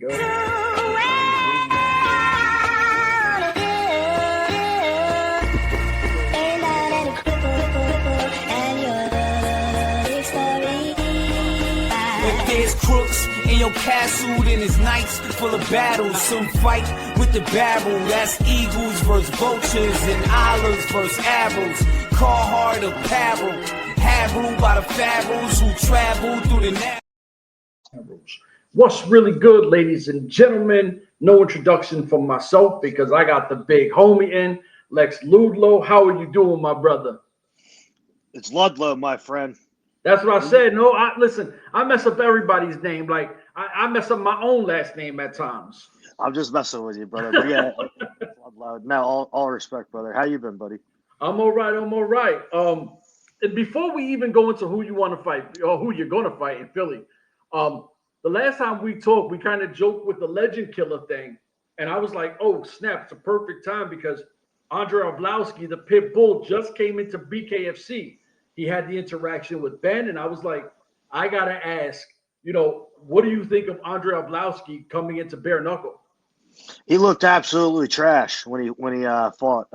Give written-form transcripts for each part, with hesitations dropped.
go. If there's crooks in your castle, then it's nights full of battles. Some fight with the barrel. That's eagles versus vultures and olives versus arrows. Carhartt apparel, harrowed by the pharaohs who travel through the narrow. What's really good, ladies and gentlemen? No introduction from myself because I got the big homie in, Lex Ludlow. How are you doing, my brother? It's Ludlow, my friend. That's what I said. No, listen, I mess up everybody's name. Like, I mess up my own last name at times. I'm just messing with you, brother. But yeah, Ludlow. Now, all respect, brother. How you been, buddy? I'm all right. And before we even go into who you want to fight or who you're going to fight in Philly, the last time we talked, we kind of joked with the legend killer thing. And I was like, oh, snap, it's a perfect time because Andre Arlovski, the pit bull, just came into BKFC. He had the interaction with Ben, and I was like, I got to ask, what do you think of Andre Arlovski coming into bare knuckle? He looked absolutely trash when he fought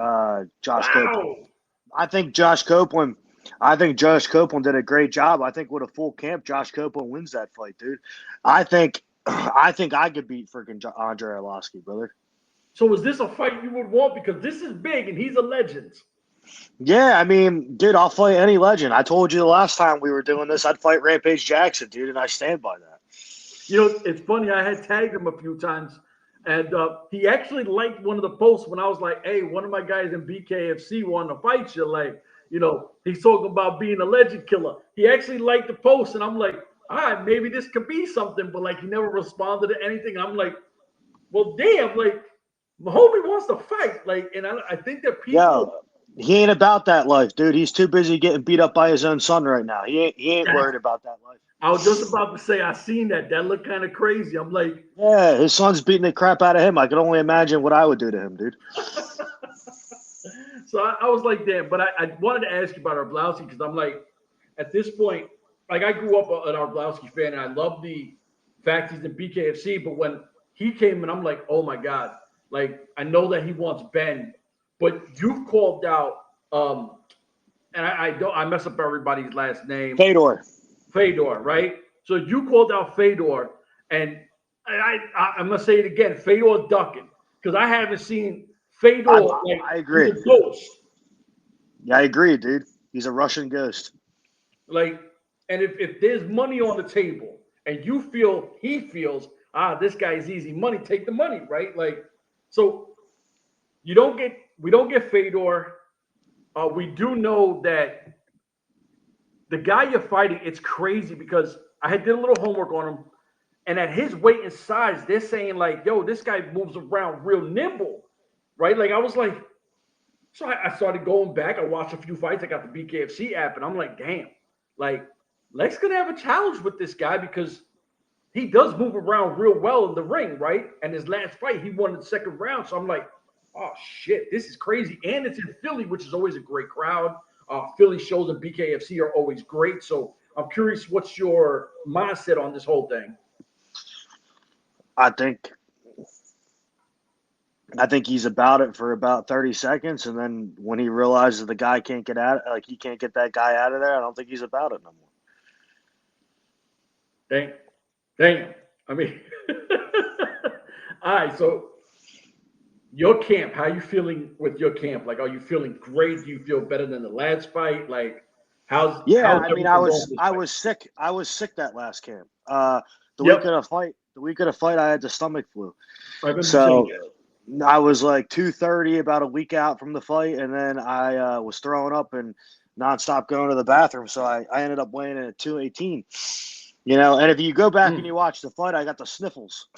Josh Copeland. I think Josh Copeland did a great job. I think with a full camp, Josh Copeland wins that fight, dude. I think I could beat freaking Andre Arlovski, brother. So is this a fight you would want? Because this is big, and he's a legend. Yeah, I mean, dude, I'll fight any legend. I told you the last time we were doing this, I'd fight Rampage Jackson, dude, and I stand by that. It's funny. I had tagged him a few times, and he actually liked one of the posts when I was like, hey, one of my guys in BKFC wanted to fight you. Like, he's talking about being a legend killer. He actually liked the post, and I'm like, all right, maybe this could be something, but like he never responded to anything. I'm like, well, damn, like my homie wants to fight. Like, and I think that people. Yeah. He ain't about that life, dude. He's too busy getting beat up by his own son right now. He ain't worried about that life. I was just about to say, I seen that. That looked kind of crazy. I'm like, yeah, his son's beating the crap out of him. I can only imagine what I would do to him, dude. So I was like, damn. But I wanted to ask you about Arlovski because I'm like, at this point, like I grew up an Arlovski fan, and I love the fact he's in BKFC. But when he came in, I'm like, oh my God. Like, I know that he wants Ben. But you've called out, and I mess up everybody's last name. Fedor, right? So you called out Fedor, and I'm gonna say it again, Fedor ducking, because I haven't seen Fedor. I agree. He's a ghost. Yeah, I agree, dude. He's a Russian ghost. Like, and if there's money on the table, and he feels, this guy is easy money, take the money, right? Like, so. We don't get Fedor. We do know that the guy you're fighting, it's crazy because I did a little homework on him, and at his weight and size, they're saying like, yo, this guy moves around real nimble, right? Like I was like, so I started going back. I watched a few fights. I got the BKFC app, and I'm like, damn, like Lex gonna have a challenge with this guy because he does move around real well in the ring, right? And his last fight, he won in the second round. So I'm like, oh, shit, this is crazy. And it's in Philly, which is always a great crowd. Philly shows in BKFC are always great. So I'm curious, what's your mindset on this whole thing? I think he's about it for about 30 seconds. And then when he realizes the guy can't get out, like he can't get that guy out of there, I don't think he's about it no more. Damn. I mean, all right, so your camp, how are you feeling with your camp? Like, are you feeling great? Do you feel better than the last fight? Like, I was sick. I was sick that last camp. The week of the fight, I had the stomach flu. So I was like 230 about a week out from the fight, and then I was throwing up and nonstop going to the bathroom. So I ended up weighing in at 218. And if you go back and you watch the fight, I got the sniffles.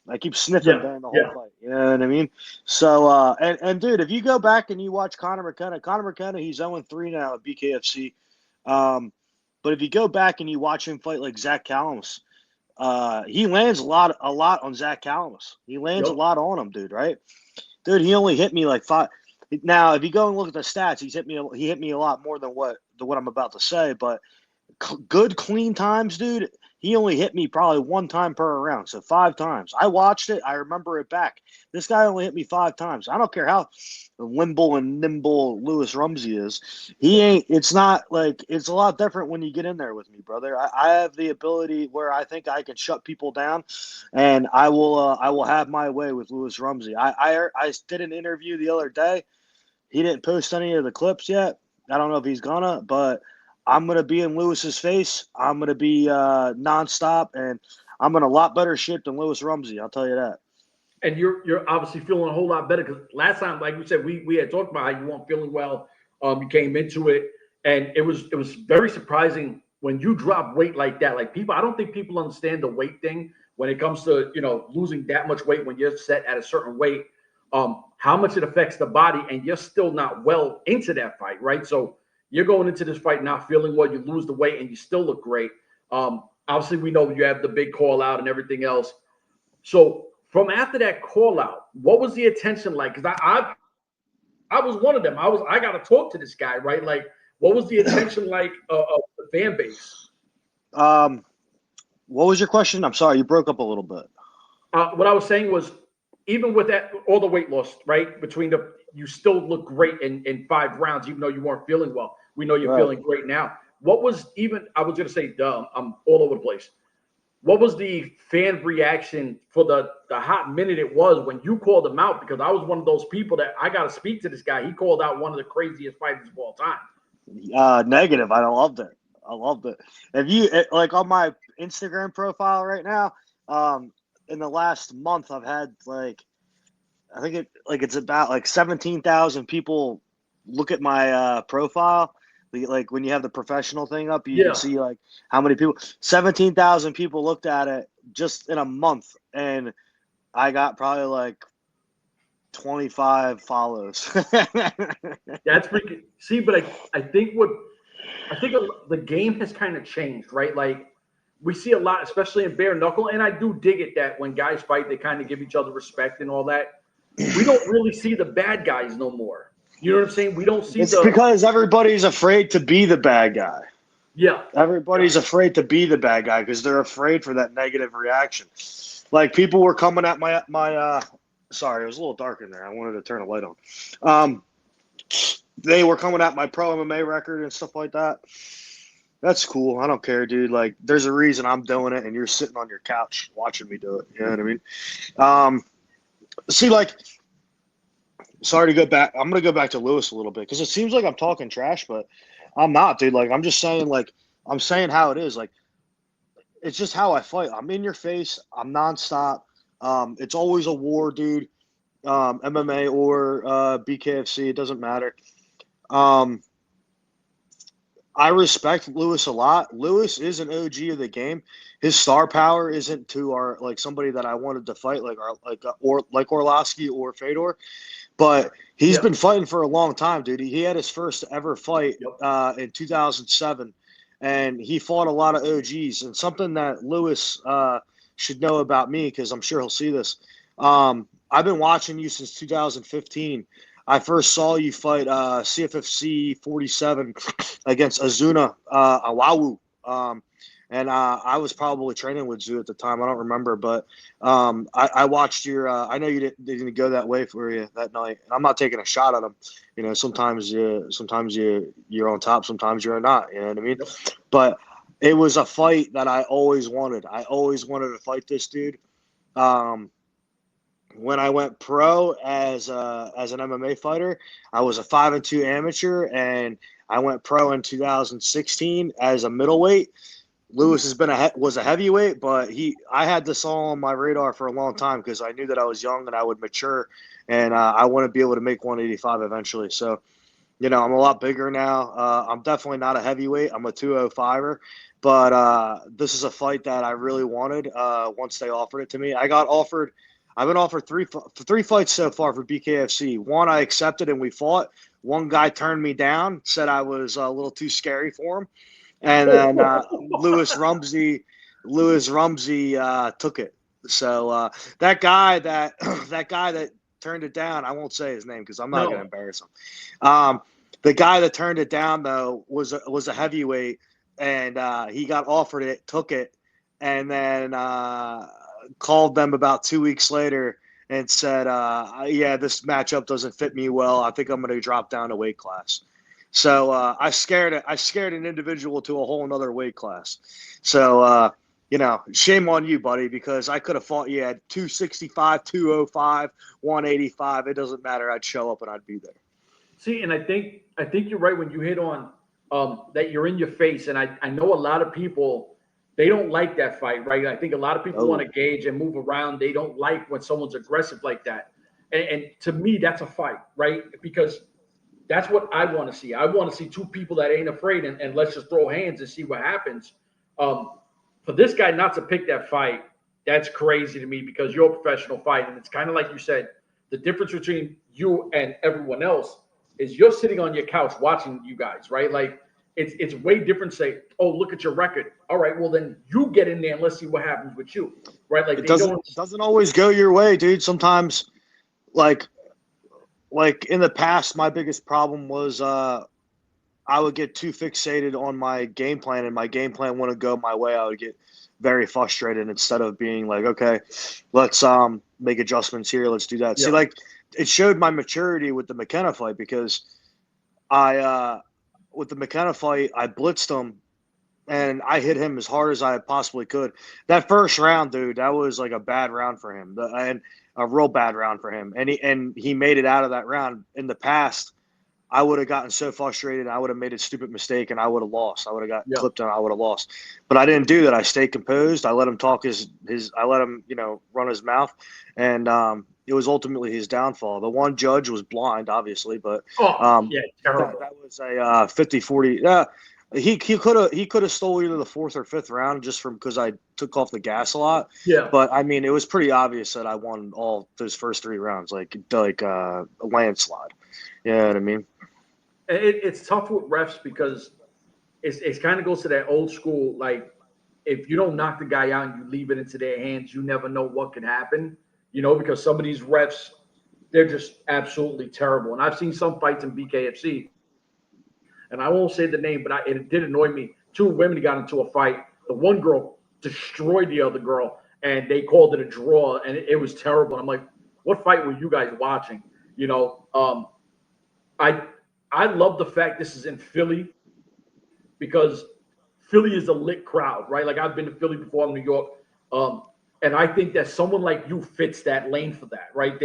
I keep sniffing during the whole fight. You know what I mean? So, and dude, if you go back and you watch Conor McKenna, he's 0-3 now at BKFC. But if you go back and you watch him fight like Zach Calamus, he lands a lot on Zach Calamus. He lands a lot on him, dude, right? Dude, he only hit me like 5. Now, if you go and look at the stats, he hit me a lot more than what I'm about to say, but good clean times, dude. He only hit me probably 1 time per round, so 5 times. I watched it. I remember it back. This guy only hit me 5 times. I don't care how limble and nimble Lewis Rumsey is. He ain't. It's not like it's a lot different when you get in there with me, brother. I have the ability where I think I can shut people down, and I will have my way with Lewis Rumsey. I did an interview the other day. He didn't post any of the clips yet. I don't know if he's gonna, but I'm gonna be in Lewis's face. I'm gonna be nonstop, and I'm in a lot better shape than Lewis Rumsey. I'll tell you that. And you're obviously feeling a whole lot better because last time, like we said, we had talked about how you weren't feeling well. You came into it, and it was very surprising when you drop weight like that. Like I don't think people understand the weight thing when it comes to losing that much weight when you're set at a certain weight. How much it affects the body, and you're still not well into that fight, right? So you're going into this fight not feeling well. You lose the weight, and you still look great. Obviously, we know you have the big call out and everything else. So from after that call out, what was the attention like? Because I was one of them. I got to talk to this guy, right? Like, what was the attention like of the fan base? What was your question? I'm sorry, you broke up a little bit. What I was saying was, even with that, all the weight loss, right? You still look great in 5 rounds, even though you weren't feeling well. We know you're feeling great now. What was I was going to say, I'm all over the place. What was the fan reaction for the hot minute it was when you called him out? Because I was one of those people that I got to speak to this guy. He called out one of the craziest fighters of all time. Negative. I loved it. If you like on my Instagram profile right now, in the last month, I've had it's about 17,000 people look at my profile. Like when you have the professional thing up, you can see how many people. 17,000 people looked at it just in a month, and I got probably 25 follows. That's freaking. See, but I think the game has kind of changed, right? Like we see a lot, especially in bare knuckle, and I do dig it that when guys fight, they kind of give each other respect and all that. We don't really see the bad guys no more. You know what I'm saying? We don't see because everybody's afraid to be the bad guy. Yeah. Everybody's afraid to be the bad guy because they're afraid for that negative reaction. Like people were coming at my sorry, it was a little dark in there. I wanted to turn a light on. They were coming at my pro MMA record and stuff like that. That's cool. I don't care, dude. Like there's a reason I'm doing it and you're sitting on your couch watching me do it. You know what I mean? Sorry to go back. I'm going to go back to Lewis a little bit because it seems like I'm talking trash, but I'm not, dude. Like, I'm just saying, I'm saying how it is. Like, it's just how I fight. I'm in your face. I'm nonstop. It's always a war, dude. MMA or BKFC. It doesn't matter. I respect Lewis a lot. Lewis is an OG of the game. His star power isn't to somebody that I wanted to fight like Orlovsky or Fedor. But he's been fighting for a long time, dude. He had his first ever fight in 2007, and he fought a lot of OGs. And something that Lewis should know about me, because I'm sure he'll see this, I've been watching you since 2015. I first saw you fight CFFC 47 against Azuna Awawu. And I was probably training with Zoo at the time. I don't remember, but I watched your. I know you didn't go that way for you that night. And I'm not taking a shot at him. You know, sometimes you're on top, sometimes you're not. You know what I mean? Yep. But it was a fight that I always wanted. I always wanted to fight this dude. When I went pro as an MMA fighter, I was a 5-2 amateur, and I went pro in 2016 as a middleweight. Lewis was a heavyweight, but I had this all on my radar for a long time because I knew that I was young and I would mature, and I want to be able to make 185 eventually. So, I'm a lot bigger now. I'm definitely not a heavyweight. I'm a 205er, but this is a fight that I really wanted once they offered it to me. I've been offered three fights so far for BKFC. One I accepted and we fought. One guy turned me down, said I was a little too scary for him. And then Lewis Rumsey took it. So that guy that turned it down, I won't say his name because I'm not going to embarrass him. The guy that turned it down though was a heavyweight, and he got offered it, took it, and then called them about 2 weeks later and said, yeah, this matchup doesn't fit me well. I think I'm going to drop down a weight class. So I scared an individual to a whole nother weight class. So, shame on you, buddy, because I could have fought you at 265, 205, 185. It doesn't matter. I'd show up and I'd be there. See, and I think you're right when you hit on that you're in your face. And I know a lot of people, they don't like that fight, right? I think a lot of people want to gauge and move around. They don't like when someone's aggressive like that. And to me, that's a fight, right? Because that's what I want to see. I want to see two people that ain't afraid and let's just throw hands and see what happens. For this guy not to pick that fight, that's crazy to me because you're a professional fight. And it's kind of like you said, the difference between you and everyone else is you're sitting on your couch watching you guys, right? Like it's way different to say, oh, look at your record. All right, well, then you get in there and let's see what happens with you, right? Like it doesn't always go your way, dude. Sometimes, like in the past, my biggest problem was I would get too fixated on my game plan, and my game plan wouldn't go my way. I would get very frustrated instead of being like, okay, let's make adjustments here. Let's do that. Yeah. See, like it showed my maturity with the McKenna fight because with the McKenna fight, I blitzed him and I hit him as hard as I possibly could. That first round, dude, that was like a bad round for him. And a real bad round for him. And he made it out of that round. In the past, I would have gotten so frustrated. I would have made a stupid mistake and I would have lost. I would have got clipped and I would have lost. But I didn't do that. I stayed composed. I let him talk I let him, run his mouth. And it was ultimately his downfall. The one judge was blind, obviously, but terrible. That was a 50-40. He could have stole either the fourth or fifth round just because I took off the gas a lot. Yeah. But I mean, it was pretty obvious that I won all those first three rounds, like a landslide. You know what I mean? It's tough with refs because it kind of goes to that old school, like if you don't knock the guy out and you leave it into their hands, you never know what could happen. Because some of these refs, they're just absolutely terrible. And I've seen some fights in BKFC. And I won't say the name, but it did annoy me. Two women got into a fight. The one girl destroyed the other girl, and they called it a draw, and it was terrible. And I'm like, what fight were you guys watching? I love the fact this is in Philly because Philly is a lit crowd, right? Like I've been to Philly before in New York, and I think that someone like you fits that lane for that, right?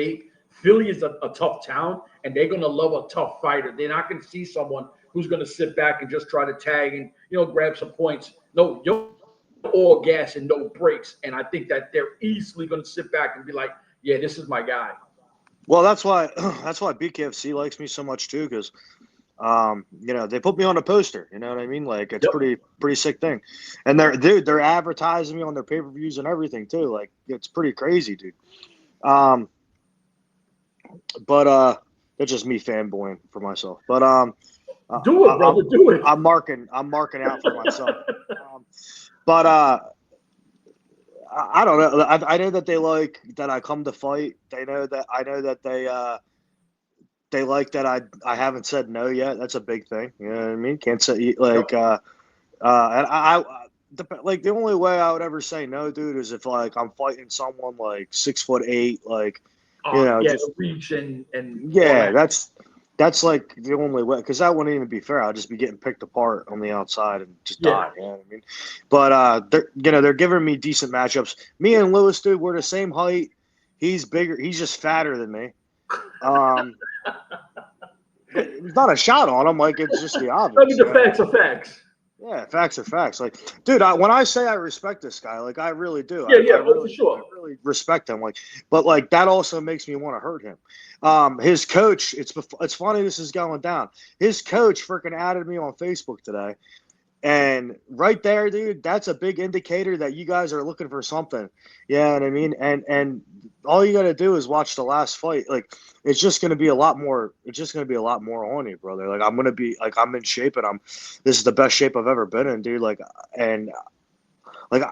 Philly is a tough town, and they're going to love a tough fighter. They're not going to see someone who's going to sit back and just try to tag and, grab some points. No, you're all gas and no brakes. And I think that they're easily going to sit back and be like, yeah, this is my guy. Well, that's why BKFC likes me so much too, because, they put me on a poster. You know what I mean? Like it's pretty sick thing. And they're advertising me on their pay-per-views and everything too. Like it's pretty crazy, dude. But that's just me fanboying for myself. But do it, brother. Do it. I'm marking out for myself. But I don't know. I know that they like that I come to fight. I know that they like that I haven't said no yet. That's a big thing. You know what I mean? Can't say like and I like the only way I would ever say no, dude, is if like I'm fighting someone like 6'8", like just reach and that's like the only way, because that wouldn't even be fair. I'll just be getting picked apart on the outside and just die. You know what I mean? But they're giving me decent matchups. Me and Lewis, dude, we're the same height. He's bigger. He's just fatter than me. It's not a shot on him. Like it's just the obvious. I mean, the facts are facts. Yeah, facts are facts. Like, dude, when I say I respect this guy, like I really do. For sure. I really respect him. Like, but like that also makes me want to hurt him. His coach, it's funny this is going down. His coach freaking added me on Facebook today. And right there, dude, that's a big indicator that you guys are looking for something. You know what I mean? And all you got to do is watch the last fight. Like, it's just going to be a lot more. It's just going to be a lot more on you, brother. Like, I'm going to be like, I'm in shape, and this is the best shape I've ever been in, dude. Like, and like,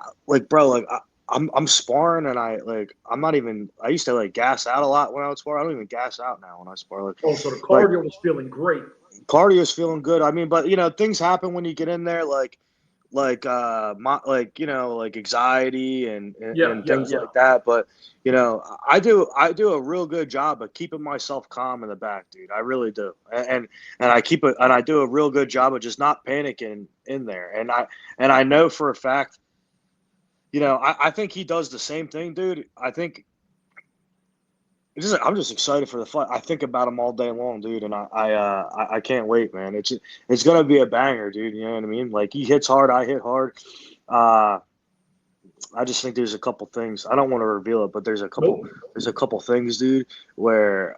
bro, like I'm sparring, and I'm not even. I used to like gas out a lot when I would spar. I don't even gas out now when I spar. Like, so the cardio was feeling great. Cardio's feeling good. I mean, but things happen when you get in there. Like like anxiety and things like that. But I do a real good job of keeping myself calm in the back, dude. I really do, and I do a real good job of just not panicking in there. And I know for a fact, I think he does the same thing, dude. I think. I'm just excited for the fight. I think about him all day long, dude, and I can't wait, man. It's gonna be a banger, dude. You know what I mean? Like, he hits hard, I hit hard. I just think there's a couple things. I don't want to reveal it, but there's a couple things, dude, where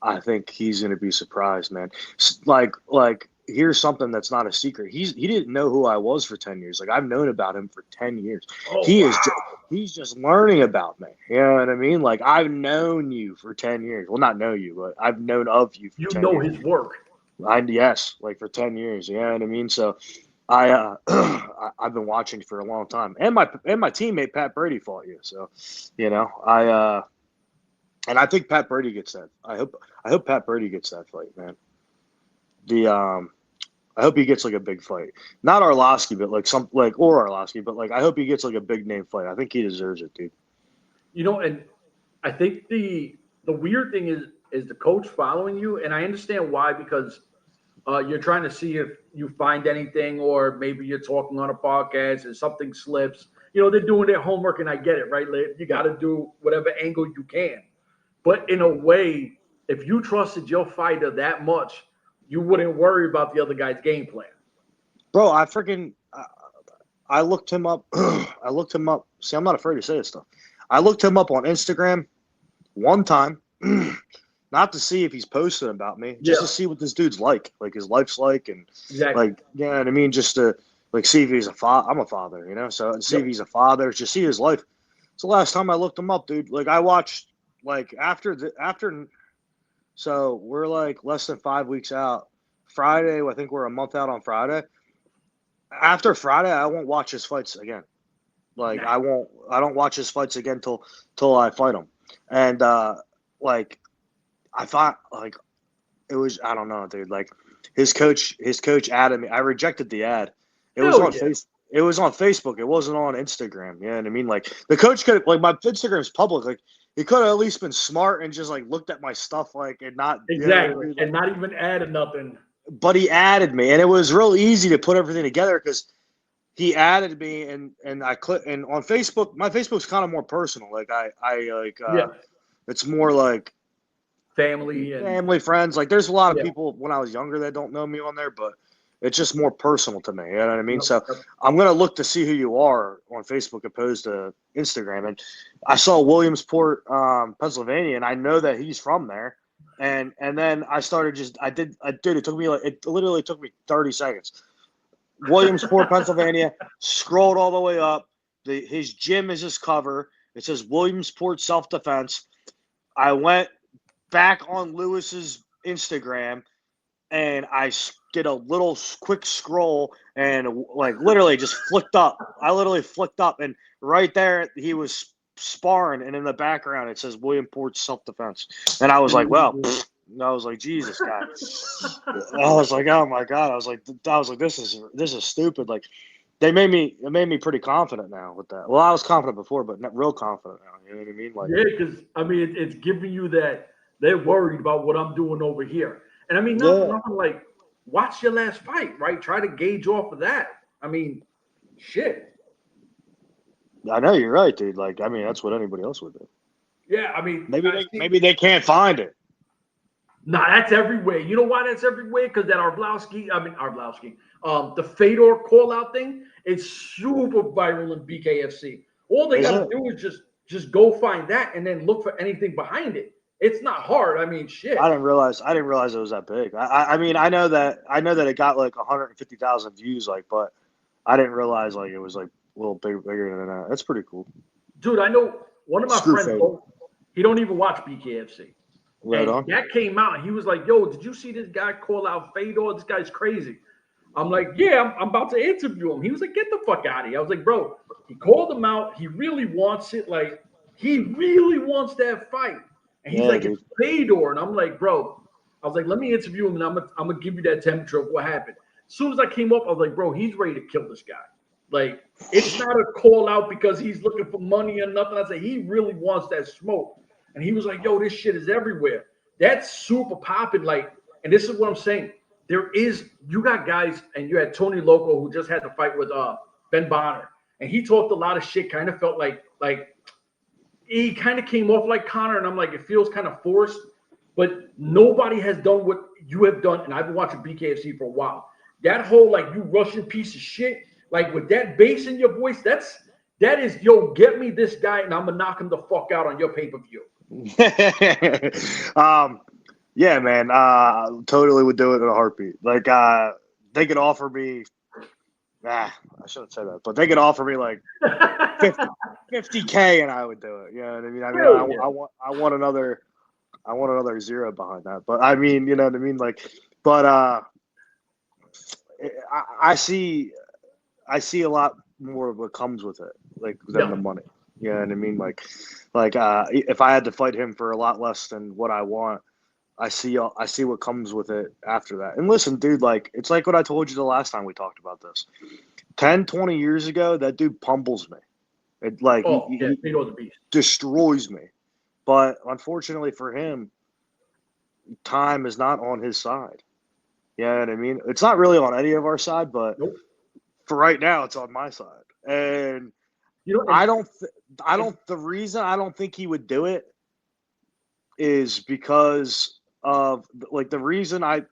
I think he's gonna be surprised, man. Like here's something that's not a secret. He didn't know who I was for 10 years. Like, I've known about him for 10 years. He's just learning about me. You know what I mean? Like, I've known you for 10 years. Well, not know you, but I've known of you for 10 years. You know his work. Yes, like for 10 years. You know what I mean? So I've been watching for a long time. And my teammate Pat Brady fought you. So, and I think Pat Brady gets that. I hope Pat Brady gets that fight, man. I hope he gets like a big fight, not Arlovsky, but or Arlovsky, but I hope he gets like a big name fight. I think he deserves it, dude. And I think the weird thing is the coach following you, and I understand why, because you're trying to see if you find anything, or maybe you're talking on a podcast and something slips. They're doing their homework, and I get it, right? You got to do whatever angle you can, but in a way, if you trusted your fighter that much, you wouldn't worry about the other guy's game plan. Bro, I looked him up. I looked him up. See, I'm not afraid to say this stuff. I looked him up on Instagram one time, not to see if he's posting about me, just to see what this dude's like his life's like, and exactly. You know what I mean? Just to see if he's a father. I'm a father, so see if he's a father, just see his life. It's the last time I looked him up, dude. I watched after. So we're less than 5 weeks out. Friday, I think we're a month out on Friday. After Friday, I won't watch his fights again. I don't watch his fights again till I fight him. And I thought it was, I don't know, dude. His coach added me. I rejected the ad. It was on Facebook. It was on Facebook. It wasn't on Instagram. You know what I mean? The coach could my Instagram's public. He could have at least been smart and just looked at my stuff and not exactly, and not even added nothing. But he added me, and it was real easy to put everything together because he added me, and I clicked. And on Facebook, my Facebook's kind of more personal. It's more family friends. There's a lot of people when I was younger that don't know me on there, but it's just more personal to me. You know what I mean? So I'm going to look to see who you are on Facebook opposed to Instagram. And I saw Williamsport, Pennsylvania, and I know that he's from there. And then I started it literally took me 30 seconds. Williamsport, Pennsylvania, scrolled all the way up. His gym is his cover. It says Williamsport Self-Defense. I went back on Lewis's Instagram, and I did a little quick scroll and literally just flicked up. I literally flicked up, and right there he was sparring, and in the background it says Williamsport Self-Defense. And I was like, well, I was like, Jesus, God. I was like, oh my God. I was like, this is stupid. It made me pretty confident now with that. Well, I was confident before, but not real confident now. You know what I mean? Because it's giving you that they're worried about what I'm doing over here. And nothing watch your last fight, right? Try to gauge off of that. Shit. I know you're right, dude. That's what anybody else would do. Yeah, maybe they can't find it. Nah, that's everywhere. You know why that's everywhere? Because that Arlovsky, the Fedor call-out thing is super viral in BKFC. All they got to do is just go find that and then look for anything behind it. It's not hard. Shit. I didn't realize it was that big. I know that it got 150,000 views, but I didn't realize it was a little bigger than that. That's pretty cool. Dude, I know one of my friends, he don't even watch BKFC. Right on. That came out, and he was like, yo, did you see this guy call out Fedor? This guy's crazy. I'm like, yeah, I'm about to interview him. He was like, get the fuck out of here. I was like, bro, he called him out. He really wants it. He really wants that fight. And he's it's Fedor. And I'm like, bro, I was like, let me interview him, and I'm gonna give you that temperature of what happened. As soon as I came up, I was like, bro, he's ready to kill this guy. Like, it's not a call out because he's looking for money or nothing. I said, he really wants that smoke. And he was like, yo, this shit is everywhere. That's super popping. Like, and this is what I'm saying. You got guys, and you had Tony Loco who just had to fight with Ben Bonner. And he talked a lot of shit, kind of felt like he kind of came off like Conor. And I'm like, it feels kind of forced. But nobody has done what you have done. And I've been watching BKFC for a while. That whole, like, you Russian piece of shit, like with that bass in your voice, that is, yo, get me this guy and I'm gonna knock him the fuck out on your pay-per-view. Yeah, man. Totally would do it in a heartbeat. Like, they could offer me. I shouldn't say that, but they could offer me like 50K and I would do it. You know what I mean? I want another zero behind that. But I mean, you know what I mean? Like, but I see a lot more of what comes with it, like, than the money. You know what I mean? Like if I had to fight him for a lot less than what I want, I see what comes with it after that. And listen, dude, like, it's like what I told you the last time we talked about this. 10, 20 years ago, that dude pummels me. It, like, he was a beast. Destroys me. But unfortunately for him, time is not on his side. You know what I mean? It's not really on any of our side, but for right now, it's on my side. And the reason I don't think he would do it is because of, like, the reason like,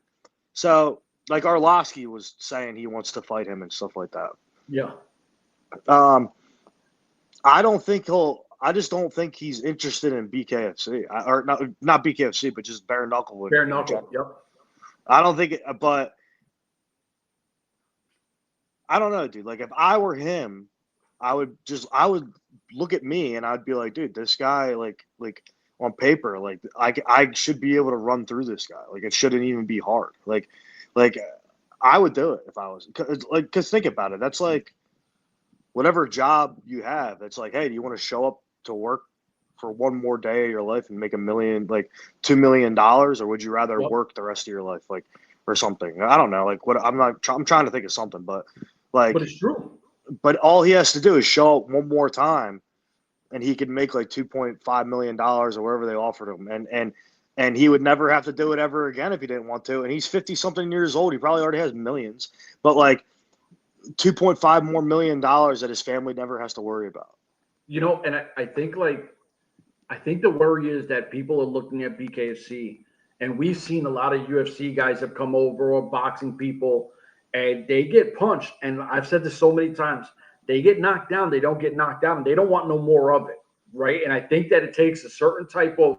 Arlovsky was saying he wants to fight him and stuff like that. Yeah. I just don't think he's interested in BKFC, or not BKFC, but just bare knuckle. Bare knuckle. Yep. I don't think but I don't know, dude. Like, if I were him, I would look at me and I'd be like, dude, this guy, like on paper, like, I should be able to run through this guy. Like, it shouldn't even be hard. Like I would do it if I was, because think about it. That's like whatever job you have. It's like, hey, do you want to show up to work for one more day of your life and make $1 million, like $2 million, or would you rather work the rest of your life, like, or something? I don't know. Like, I'm trying to think of something, but it's true. But all he has to do is show up one more time, and he could make like $2.5 million or whatever they offered him, and he would never have to do it ever again if he didn't want to. And he's 50-something years old. He probably already has millions, but like $2.5 million more that his family never has to worry about. You know, and I think the worry is that people are looking at BKFC, and we've seen a lot of UFC guys have come over, or boxing people, and they get punched. And I've said this so many times, they get knocked down. They don't get knocked down. They don't want no more of it, right? And I think that it takes a certain type of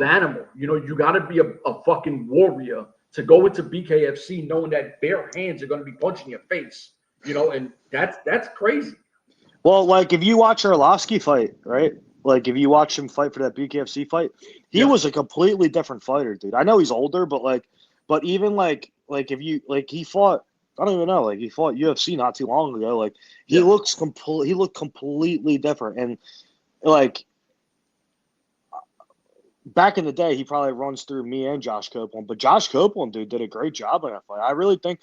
animal. You know, you got to be a fucking warrior to go into BKFC knowing that bare hands are going to be punching your face, you know, and that's crazy. Well, like, if you watch Arlovsky fight, right? Like, if you watch him fight for that BKFC fight, he was a completely different fighter, dude. I know he's older, but even like if you, like, he fought, I don't even know, like, he fought UFC not too long ago. Like, he looked completely different. And like, back in the day, he probably runs through me and Josh Copeland, but Josh Copeland, dude, did a great job in that fight. I really think,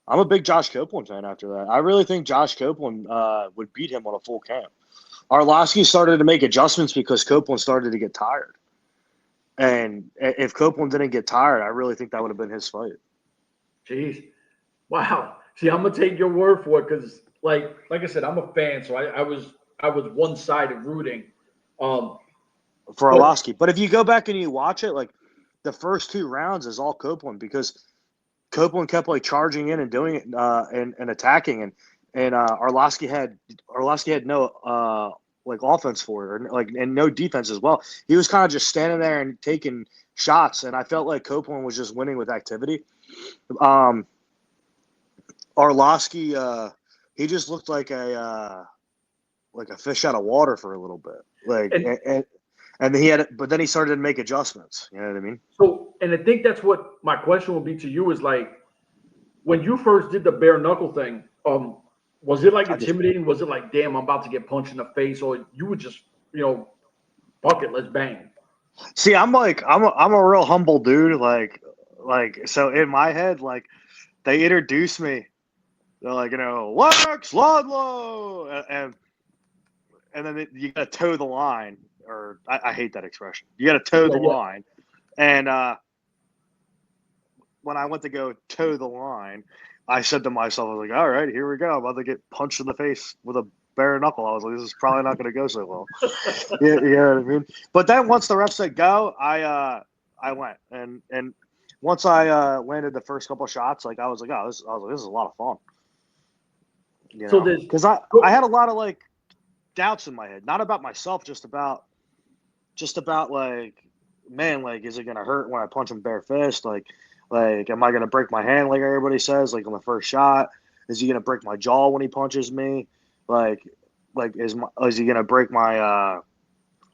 I'm a big Josh Copeland fan after that. I really think Josh Copeland would beat him on a full camp. Arlovsky started to make adjustments because Copeland started to get tired. And if Copeland didn't get tired, I really think that would have been his fight. Jeez. Wow. See, I'm going to take your word for it because, like I said, I'm a fan, so I was one-sided rooting. For Arlovsky. But if you go back and you watch it, like, the first 2 rounds is all Copeland because Copeland kept, like, charging in and doing it and attacking, and Arlovsky had no like, offense for it, or like, and no defense as well. He was kind of just standing there and taking shots, and I felt like Copeland was just winning with activity. Arlovsky, he just looked like a fish out of water for a little bit, like, and then he started to make adjustments. You know what I mean? So, and I think that's what my question would be to you is, like, when you first did the bare knuckle thing, was it like intimidating? Was it like, damn, I'm about to get punched in the face, or you would just, you know, fuck it, let's bang? See, I'm a real humble dude. Like like, so in my head, like, they introduced me. They're like, Lex Ludlow, and then you got to toe the line, or I hate that expression. You got to toe the line, and when I went to go toe the line, I said to myself, I was like, all right, here we go. I'm about to get punched in the face with a bare knuckle. I was like, this is probably not going to go so well. You know what I mean? But then once the ref said go, I went, and once I landed the first couple shots, like I was like, this is a lot of fun. So because I had a lot of like doubts in my head, not about myself, just about like, man, like, is it going to hurt when I punch him bare fist? Like, am I going to break my hand like everybody says, like on the first shot? Is he going to break my jaw when he punches me? Like is he going to break my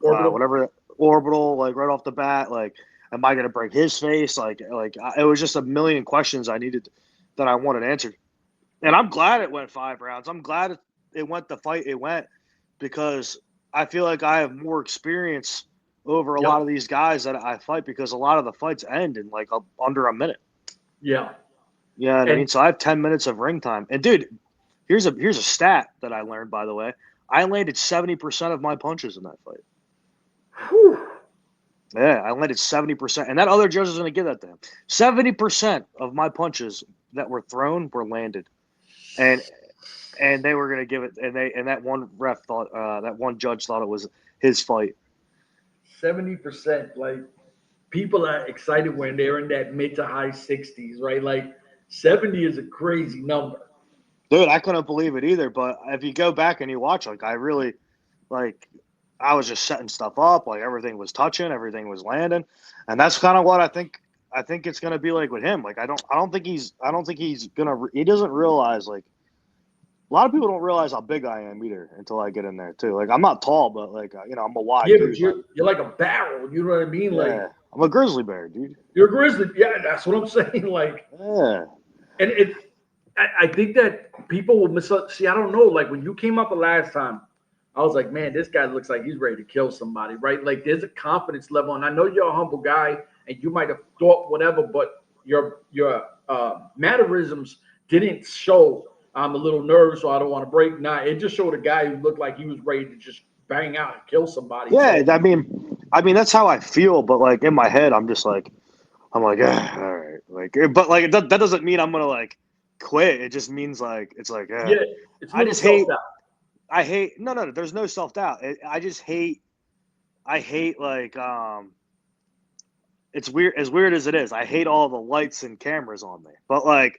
orbital, like right off the bat? Like, am I going to break his face? Like it was just a million questions that I wanted answered. And I'm glad it went 5 rounds. I'm glad it went the fight it went, because I feel like I have more experience over a lot of these guys that I fight, because a lot of the fights end in like under a minute. Yeah. Yeah. I mean, so I have 10 minutes of ring time. And dude, here's a stat that I learned, by the way. I landed 70% of my punches in that fight. Whew. Yeah, I landed 70%. And that other judge is going to give that to him. 70% of my punches that were thrown were landed. And they were going to give it, and that one ref thought, that one judge thought it was his fight. 70%, like, people are excited when they're in that mid to high 60s, right? Like 70 is a crazy number. Dude, I couldn't believe it either. But if you go back and you watch, like, I really, like, I was just setting stuff up, like everything was touching, everything was landing, and that's kind of what I think it's gonna be like with him. Like, I don't think he doesn't realize, like, a lot of people don't realize how big I am either until I get in there too. Like, I'm not tall, but like, I'm a wide dude. But you're like a barrel. You know what I mean? Yeah, like, I'm a grizzly bear, dude. You're a grizzly. Yeah, that's what I'm saying. Like, yeah. And I think that people will see. I don't know. Like, when you came up the last time, I was like, man, this guy looks like he's ready to kill somebody, right? Like, there's a confidence level, and I know you're a humble guy, and you might have thought whatever, but your mannerisms didn't show. I'm a little nervous, so I don't want to break. Nah, it just showed a guy who looked like he was ready to just bang out and kill somebody. Yeah, I mean that's how I feel, but like in my head, I'm like, all right, like, but like that doesn't mean I'm gonna like quit. It just means like it's like, it's I just hate. I hate no. There's no self-doubt. I hate like it's weird, as weird as it is. I hate all the lights and cameras on me, but I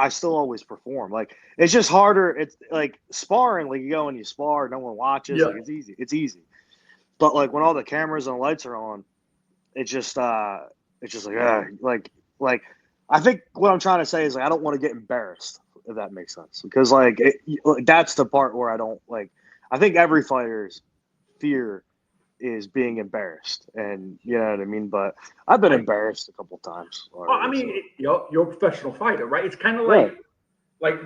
still always perform. Like, it's just harder. It's like sparring. Like, you go and you spar, no one watches. Yeah. Like, it's easy. But like when all the cameras and lights are on, it's just like I think what I'm trying to say is, like, I don't want to get embarrassed, if that makes sense, because like that's the part where I don't like. I think every fighter's fear is being embarrassed, and you know what I mean. But I've been embarrassed a couple times. Well, I mean, you're a professional fighter, right? It's kind of like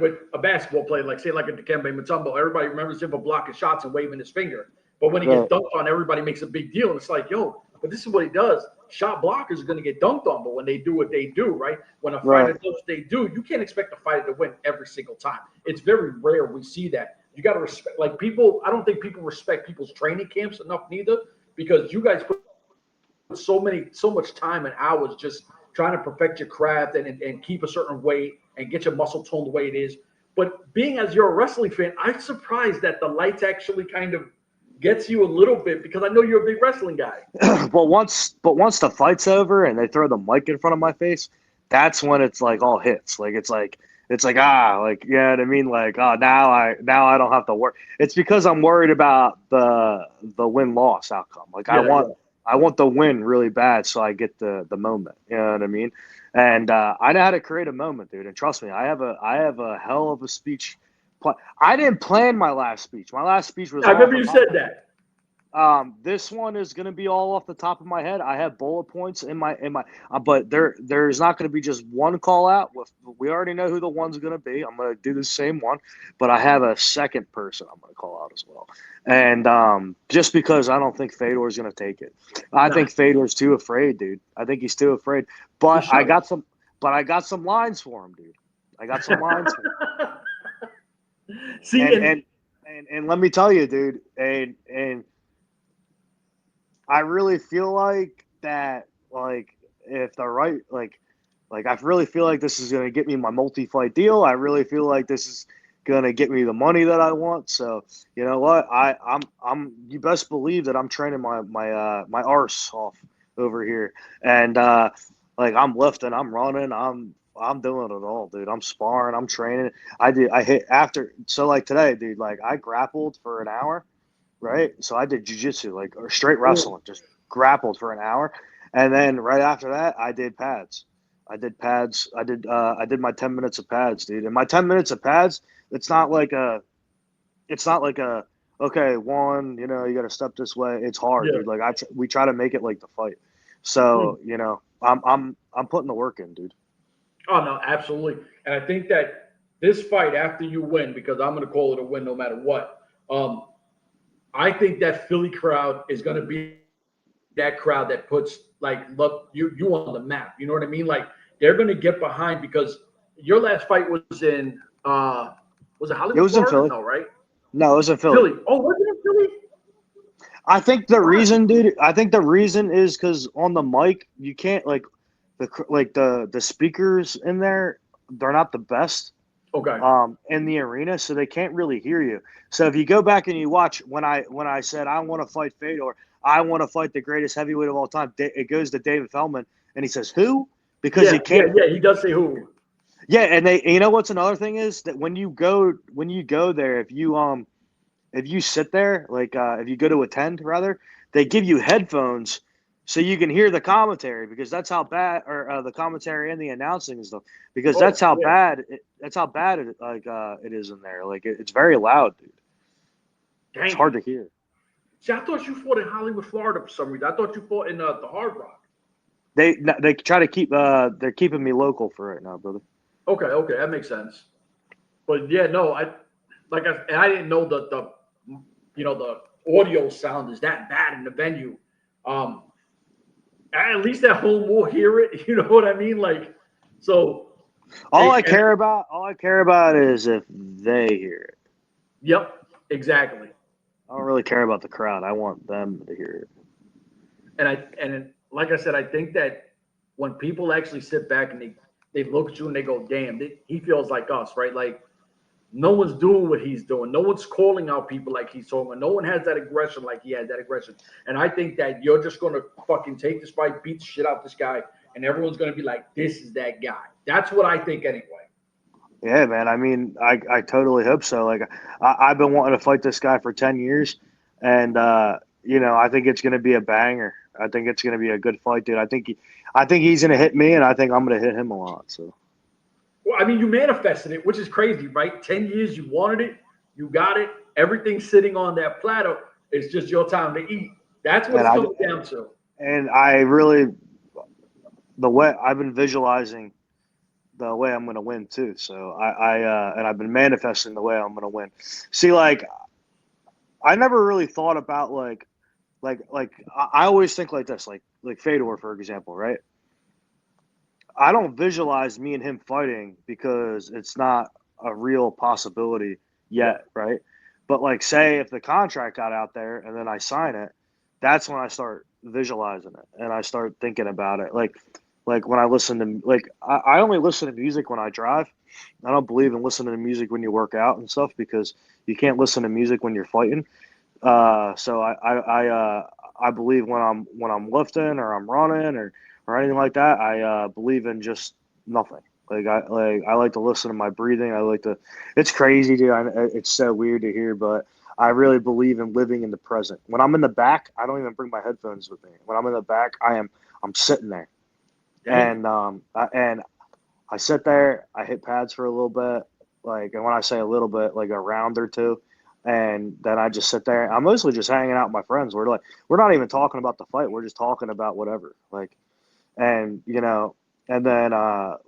with a basketball player, like say like a Dikembe Mutombo. Everybody remembers him for blocking shots and waving his finger, but when he gets dunked on, everybody makes a big deal. And it's like, but this is what he does. Shot blockers are going to get dunked on, but when they do what they do, right? When a fighter does what they do, you can't expect a fighter to win every single time. It's very rare we see that. You got to respect, like, people. I don't think people respect people's training camps enough neither, because you guys put so much time and hours just trying to perfect your craft and keep a certain weight and get your muscle tone the way it is. But being as you're a wrestling fan, I'm surprised that the lights actually kind of gets you a little bit, because I know you're a big wrestling guy. But once the fight's over and they throw the mic in front of my face, that's when it's like all hits. Like, it's like, like, you know what I mean? Like, now I don't have to worry. It's because I'm worried about the win-loss outcome. Like, I want the win really bad, so I get the moment. You know what I mean? And I know how to create a moment, dude. And trust me, I have a hell of a speech. I didn't plan my last speech. My last speech was. I remember you said that. This one is going to be all off the top of my head. I have bullet points in my but there's not going to be just one call out. We already know who the one's going to be. I'm going to do the same one, but I have a second person I'm going to call out as well. And just because I don't think Fedor's going to take it, I think Fedor's too afraid, dude. I think he's too afraid. But I got some lines for him, dude. I got some lines for him. See, and let me tell you, dude, and I really feel like that, like, if the right, like I really feel like this is going to get me my multi-fight deal. I really feel like this is going to get me the money that I want. So, you know what? You best believe that I'm training my arse off over here. And, like, I'm lifting, I'm running, I'm doing it all, dude. I'm sparring, I'm training. So like today, dude, like I grappled for an hour. Right. So I did jiu-jitsu, like, or straight wrestling, just grappled for an hour. And then right after that, I did pads. I did my 10 minutes of pads, dude. And my 10 minutes of pads, it's not like okay, one, you know, you got to step this way. It's hard, dude. Like we try to make it like the fight. So, you know, I'm putting the work in, dude. Oh no, absolutely. And I think that this fight after you win, because I'm going to call it a win no matter what. I think that Philly crowd is going to be that crowd that puts, like, look, you on the map. You know what I mean? Like, they're going to get behind, because your last fight was in was it Hollywood? It was Florida? in Philly. No, right? No, it was in Philly. Oh, was it in Philly? I think the reason, dude. I think the reason is because on the mic you can't, like, the speakers in there, they're not the best. Okay. In the arena, so they can't really hear you. So if you go back and you watch when I said I want to fight Fedor, I want to fight the greatest heavyweight of all time, it goes to David Feldman and he says who? Because he can't. Yeah, he does say who. Yeah, and you know what's another thing is that when you go there, if you sit there, like if you go to attend rather, they give you headphones so you can hear the commentary, because that's how bad, or the commentary and the announcing and stuff, because that's how bad it is in there. Like it's very loud, dude. Dang. It's hard to hear. See, I thought you fought in Hollywood, Florida for some reason. I thought you fought in the Hard Rock. They try to keep they're keeping me local for right now, brother. Okay, that makes sense. But yeah, no, I didn't know that the audio sound is that bad in the venue. At least at home we'll hear it. You know what I mean? Like, so all I care about is if they hear it. Yep, exactly. I don't really care about the crowd. I want them to hear it. And like I said, I think that when people actually sit back and they look at you and they go, damn, he feels like us, right? Like, no one's doing what he's doing. No one's calling out people like he's talking. No one has that aggression like he has that aggression. And I think that you're just going to fucking take this fight, beat the shit out this guy, and everyone's going to be like, this is that guy. That's what I think anyway. Yeah, man. I mean, I totally hope so. Like, I've been wanting to fight this guy for 10 years, and, you know, I think it's going to be a banger. I think it's going to be a good fight, dude. I think he's going to hit me, and I think I'm going to hit him a lot, so. Well, I mean, you manifested it, which is crazy, right? 10 years, you wanted it, you got it. Everything's sitting on that platter. It's just your time to eat. That's what it's coming down to. And I really, the way I've been visualizing the way I'm going to win too. So and I've been manifesting the way I'm going to win. See, like, I never really thought about like I always think like this, like Fedor, for example, right? I don't visualize me and him fighting because it's not a real possibility yet, right? But like, say if the contract got out there and then I sign it, that's when I start visualizing it and I start thinking about it. Like when I listen to, like, I only listen to music when I drive. I don't believe in listening to music when you work out and stuff, because you can't listen to music when you're fighting. So I believe when I'm lifting or I'm running or anything like that, I believe in just nothing. I like to listen to my breathing. It's crazy, dude. It's so weird to hear, but I really believe in living in the present. When I'm in the back, I don't even bring my headphones with me. When I'm in the back, I'm sitting there. Dang. And I sit there, I hit pads for a little bit, and when I say a little bit, like a round or two, And then I just sit there. I'm mostly just hanging out with my friends. We're not even talking about the fight. We're just talking about whatever. And and then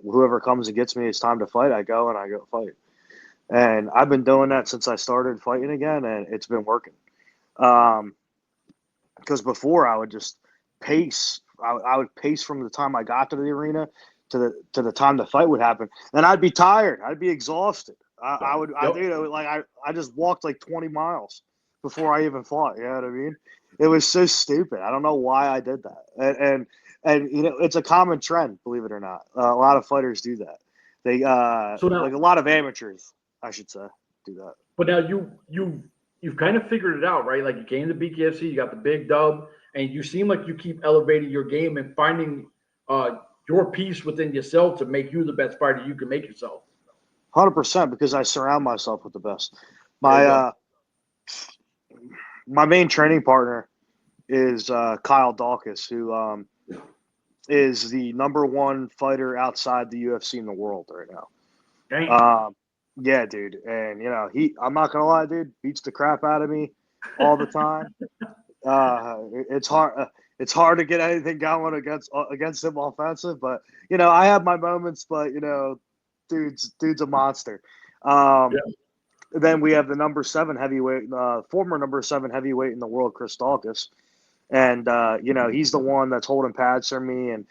whoever comes and gets me, it's time to fight. I go fight. And I've been doing that since I started fighting again, and it's been working. Because before I would just pace. I would pace from the time I got to the arena to the time the fight would happen, and I'd be tired. I'd be exhausted. I just walked like 20 miles before I even fought. You know what I mean? It was so stupid. I don't know why I did that. And it's a common trend, believe it or not. A lot of fighters do that. They So now, like a lot of amateurs, I should say, do that. but now you've kind of figured it out, right? Like you came to BKFC, you got the big dub, and you seem like you keep elevating your game and finding your piece within yourself to make you the best fighter you can make yourself. 100%, because I surround myself with the best. There My main training partner is Kyle Dawkins, who is the #1 fighter outside the UFC in the world right now. Dang. Yeah, dude, and I'm not gonna lie, dude, beats the crap out of me all the time. It's hard. It's hard to get anything going against him offensive, but I have my moments. But dude's a monster. Then we have the #7 heavyweight, former #7 heavyweight in the world, Chris Dawkins, and he's the one that's holding pads for me and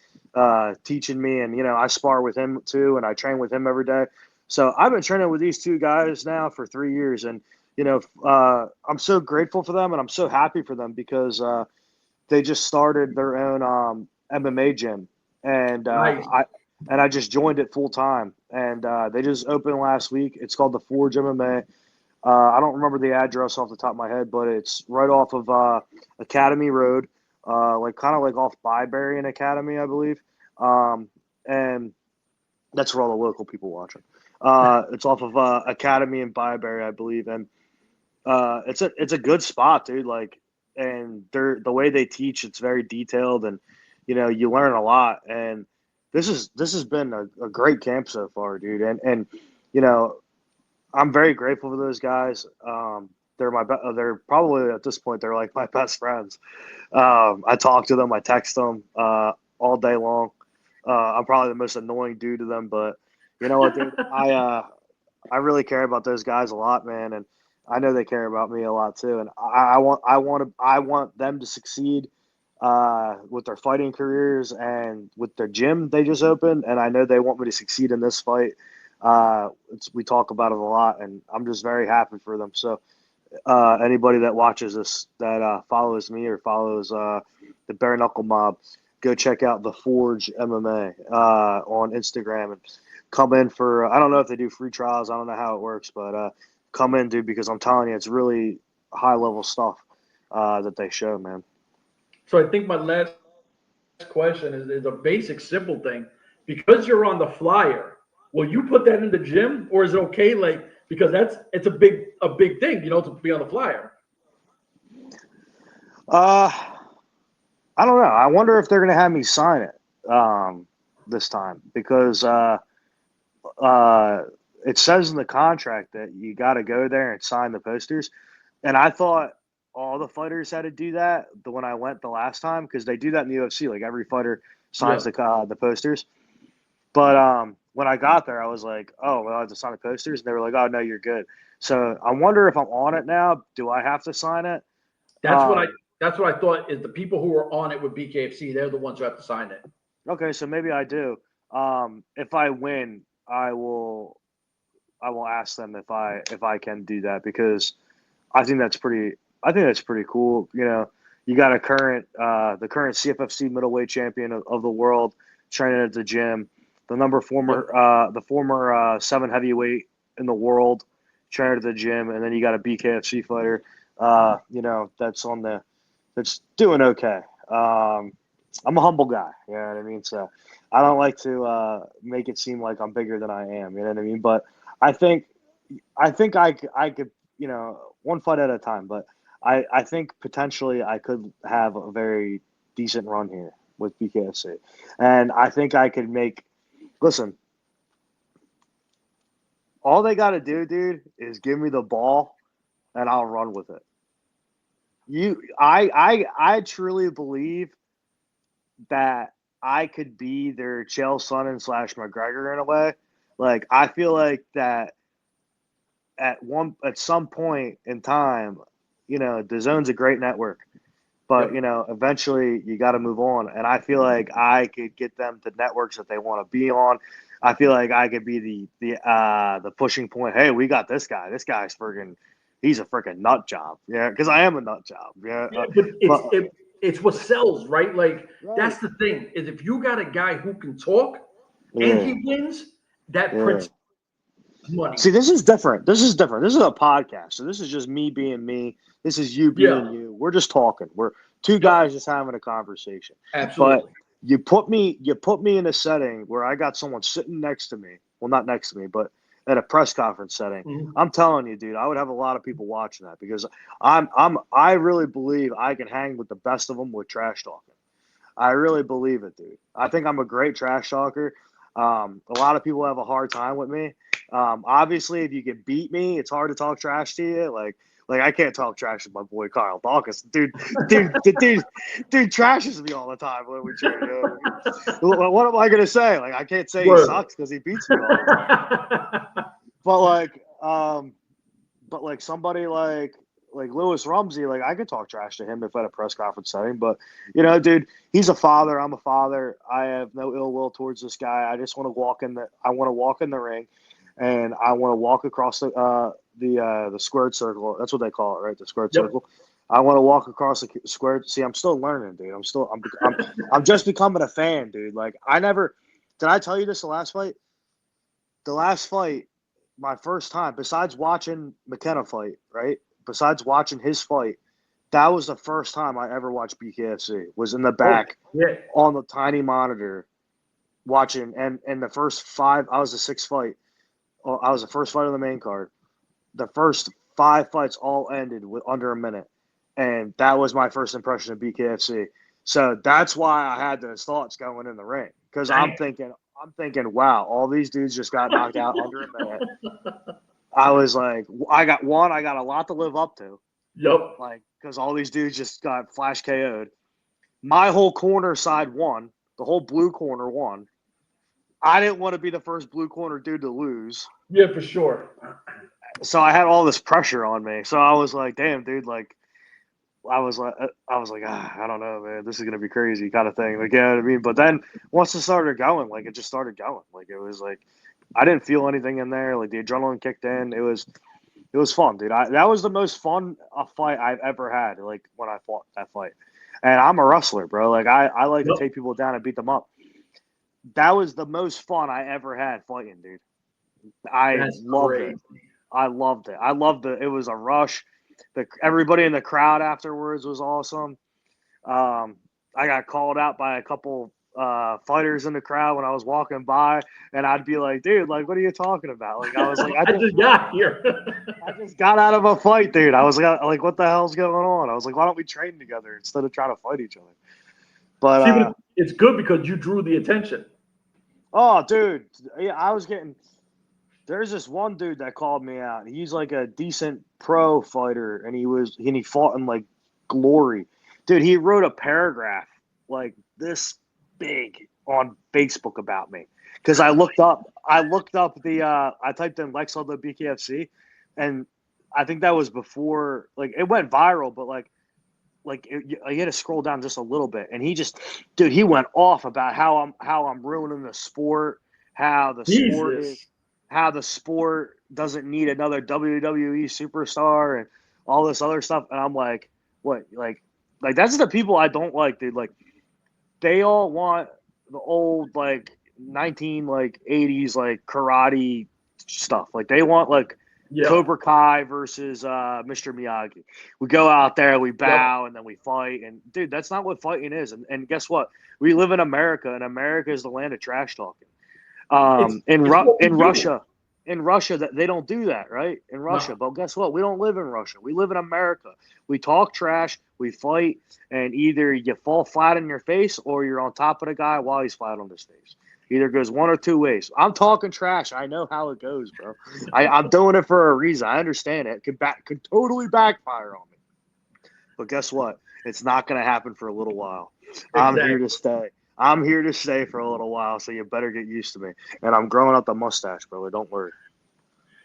teaching me, and I spar with him too, and I train with him every day. So I've been training with these two guys now for 3 years, and I'm so grateful for them, and I'm so happy for them because they just started their own MMA gym, and Nice. I just joined it full time, and they just opened last week. It's called the Forge MMA. I don't remember the address off the top of my head, but it's right off of Academy Road, kind of like off Byberry and Academy, I believe. And that's for all the local people watching. It's off of Academy and Byberry, I believe, and it's a good spot, dude. And the way they teach, it's very detailed, and you learn a lot. And this has been a great camp so far, dude. And I'm very grateful for those guys. They're probably at this point they're like my best friends. I talk to them, I text them all day long. I'm probably the most annoying dude to them, but you know what, dude? I really care about those guys a lot, man, and I know they care about me a lot too. And I want them to succeed with their fighting careers and with their gym they just opened. And I know they want me to succeed in this fight. We talk about it a lot, and I'm just very happy for them. So anybody that watches this that follows me or follows the Bare Knuckle Mob, go check out the Forge MMA on Instagram and come in for. I don't know if they do free trials. I don't know how it works, but come in, dude, because I'm telling you, it's really high level stuff that they show, man. So I think my last question is a basic, simple thing. Because you're on the flyer, will you put that in the gym, or is it okay? Because it's a big thing, to be on the flyer. I don't know. I wonder if they're going to have me sign it this time because it says in the contract that you got to go there and sign the posters. And I thought all the fighters had to do that when I went the last time because they do that in the UFC. Like every fighter signs the posters. But when I got there, I was like, oh, well, I have to sign the posters. And they were like, oh, no, you're good. So I wonder if I'm on it now. Do I have to sign it? That's what I thought is the people who are on it with BKFC, they're the ones who have to sign it. Okay, so maybe I do. If I win, I will ask them if I can do that because I think that's pretty cool. You got the current CFFC middleweight champion of the world training at the gym, the former 7 heavyweight in the world training at the gym, and then you got a BKFC fighter, that's doing okay. I'm a humble guy, you know what I mean? So I don't like to make it seem like I'm bigger than I am, you know what I mean? But I think I could, one fight at a time, but I think potentially I could have a very decent run here with BKFC. And I think I could listen, all they got to do, dude, is give me the ball and I'll run with it. I truly believe that I could be their Chael Sonnen / McGregor in a way. Like, I feel like that at some point in time, you know, DAZN's a great network, but you know, eventually you got to move on. And I feel like I could get them to networks that they want to be on. I feel like I could be the pushing point. Hey, we got this guy. This guy's he's a freaking nut job. Yeah, because I am a nut job. Yeah, but it's what sells, right? Like, that's the thing, is if you got a guy who can talk and he wins, that prints money. See, this is different. This is a podcast. So this is just me being me. This is you being you. We're just talking. We're two guys just having a conversation. Absolutely. But you put me in a setting where I got someone sitting next to me. Well, not next to me, but at a press conference setting. Mm-hmm. I'm telling you, dude, I would have a lot of people watching that, because I really believe I can hang with the best of them with trash talking. I really believe it, dude. I think I'm a great trash talker. A lot of people have a hard time with me. Obviously, if you can beat me, it's hard to talk trash to you. Like I can't talk trash to my boy Kyle Dawkins. Dude trashes me all the time when we train. What am I gonna say? Like, I can't say he sucks because he beats me all the time. But like somebody like Lewis Rumsey, like, I could talk trash to him if at a press conference setting. But you know, dude, he's a father. I'm a father. I have no ill will towards this guy. I just want to walk in the ring, and I want to walk across the squared circle. That's what they call it, right? The squared circle. I want to walk across the square. See, I'm still learning, dude. I'm just becoming a fan, dude. Like, did I tell you this the last fight? The last fight, my first time, besides watching McKenna fight, right? Besides watching his fight, that was the first time I ever watched BKFC. Was in the back on the tiny monitor watching, and the first 5, I was the sixth fight. I was the first fight on the main card. The first 5 fights all ended with under a minute, and that was my first impression of BKFC. So that's why I had those thoughts going in the ring, because I'm thinking, wow, all these dudes just got knocked out under a minute. I was like, I got a lot to live up to. Yep. Like, because all these dudes just got flash KO'd. My whole corner side won. The whole blue corner won. I didn't want to be the first blue corner dude to lose. Yeah, for sure. So I had all this pressure on me. So I was like, damn, dude, like, I was like, I don't know, man, this is gonna be crazy, kind of thing. Like, you know what I mean? But then once it started going, like, it just started going. Like, it was like, I didn't feel anything in there. Like, the adrenaline kicked in. It was fun, dude. That was the most fun fight I've ever had. Like, when I fought that fight, and I'm a wrestler, bro. Like, I like to take people down and beat them up. That was the most fun I ever had fighting, dude. I loved it. I loved it. It was a rush. Everybody in the crowd afterwards was awesome. I got called out by a couple fighters in the crowd when I was walking by, and I'd be like, dude, like, what are you talking about? Like, I was like, I just got here. I just got out of a fight, dude. I was like, what the hell's going on? I was like, why don't we train together instead of trying to fight each other? But it's good because you drew the attention. Oh, dude, yeah, there's this one dude that called me out. He's like a decent pro fighter, and he fought in like Glory. Dude, he wrote a paragraph like this big on Facebook about me, because I looked up I typed in Lex Ludlow BKFC, and I think that was before, like, it went viral, but you had to scroll down just a little bit, and he went off about how I'm ruining the sport, how the sport doesn't need another WWE superstar and all this other stuff. And I'm like, what? Like that's the people I don't like, dude. Like, they all want the old, like, 80s, like, karate stuff. Like, they want, like, Cobra Kai versus Mr. Miyagi. We go out there, we bow, and then we fight. And, dude, that's not what fighting is. And guess what? We live in America, and America is the land of trash talking. In Russia, that they don't do that, right? In Russia. No. But guess what? We don't live in Russia. We live in America. We talk trash, we fight, and either you fall flat on your face or you're on top of the guy while he's flat on his face. Either goes one or two ways. I'm talking trash. I know how it goes, bro. I'm doing it for a reason. I understand it. Could totally backfire on me. But guess what? It's not going to happen for a little while. Exactly. I'm here to stay. I'm here to stay for a little while, so you better get used to me. And I'm growing out the mustache, brother. Don't worry.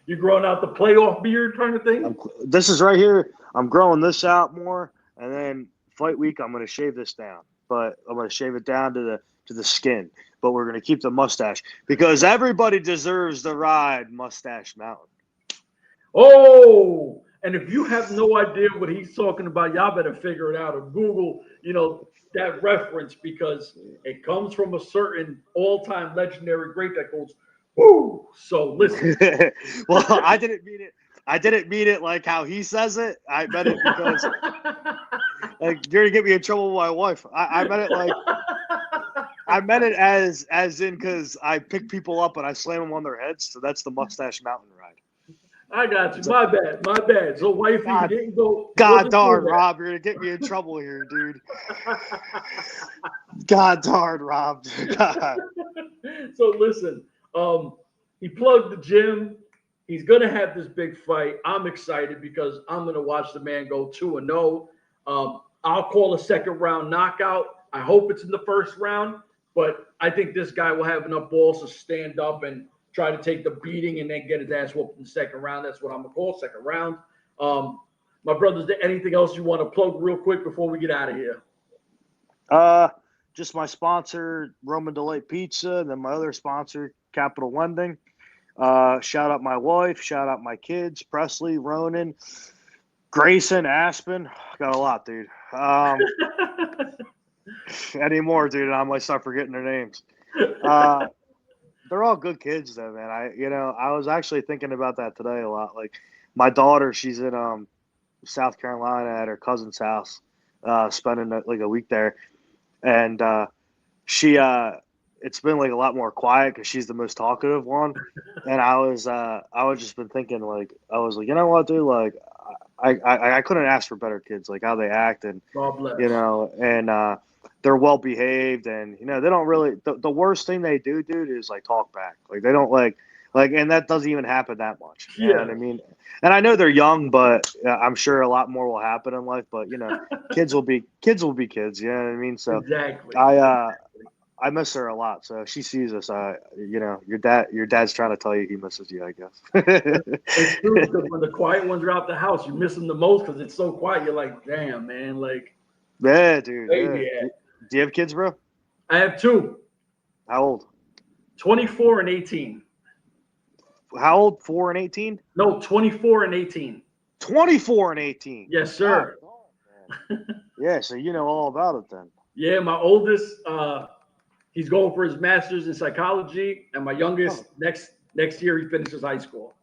You're growing out the playoff beard kind of thing? This is right here. I'm growing this out more, and then fight week, I'm going to shave this down. But I'm going to shave it down to the skin. But we're going to keep the mustache because everybody deserves the ride Mustache Mountain. Oh, and if you have no idea what he's talking about, y'all better figure it out or Google, that reference because it comes from a certain all-time legendary great that goes, woo. So listen. Well, I didn't mean it. I didn't mean it like how he says it. I meant it because like you're gonna get me in trouble with my wife. I meant it like I meant it as in because I pick people up and I slam them on their heads. So that's the Mustache Mountain ride. I got you. My bad. So, wifey, you didn't go. God darn, Rob, you're gonna get me in trouble here, dude. God darn, Rob. God. So listen, he plugged the gym. He's gonna have this big fight. I'm excited because I'm gonna watch the man go 2-0. I'll call a second round knockout. I hope it's in the first round, but I think this guy will have enough balls to stand up and try to take the beating and then get his ass whooped in the second round. That's what I'm going to call second round. My brother, is there anything else you want to plug real quick before we get out of here? Just my sponsor, Roman Delight Pizza, and then my other sponsor, Capital Lending. Shout out my wife. Shout out my kids, Presley, Ronan, Grayson, Aspen. Got a lot, dude. Any more, dude, and I might start forgetting their names. They're all good kids, though, man. I was actually thinking about that today a lot. Like, my daughter, she's in South Carolina at her cousin's house, spending like a week there, and she it's been like a lot more quiet because she's the most talkative one. And I was just been thinking like I was like, you know what, dude, like I couldn't ask for better kids, like how they act and and they're well behaved and they don't really the worst thing they do, dude, is like talk back. Like they don't like and that doesn't even happen that much. You know what I mean? And I know they're young, but I'm sure a lot more will happen in life. But kids will be kids. You know what I mean? So exactly. I miss her a lot. So if she sees us, your dad's trying to tell you he misses you, I guess. It's true because when the quiet ones are out the house, you miss them the most because it's so quiet. You're like, damn, man, like. Yeah, dude. Yeah. Do you have kids, bro? I have two. How old? 24 and 18. How old? 4 and 18? No, 24 and 18. 24 and 18. Yes, sir. Oh, yeah, so you know all about it then. Yeah, my oldest, he's going for his master's in psychology, and my youngest next year he finishes high school.